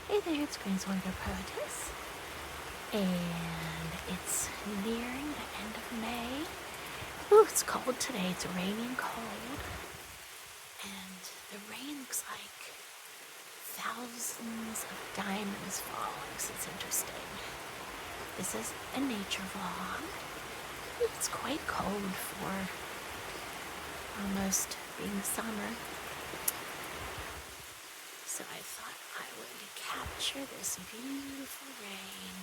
Hey there, it's GreenSwanica.PROetess, and it's nearing the end of May. Ooh, it's cold today. It's rainy and cold, and the rain looks like thousands of diamonds falling, so it's interesting. This is a nature vlog. It's quite cold for almost being summer, so I thought I would capture this beautiful rain.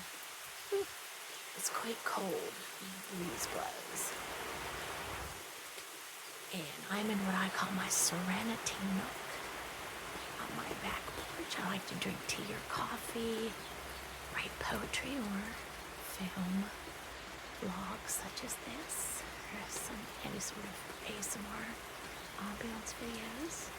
It's quite cold, the breeze blows. And I'm in what I call my serenity nook on my back porch. I like to drink tea or coffee, write poetry, or film vlogs such as this, or any sort of ASMR ambiance videos.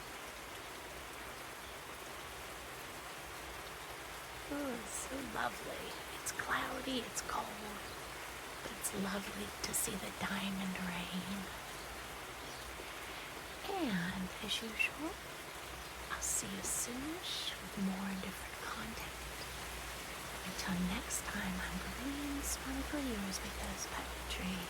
Oh, it's so lovely. It's cloudy, it's cold, but it's lovely to see the diamond rain. And as usual, I'll see you soonish with more different content. Until next time, I'm GreenSwanica, yours because poetry.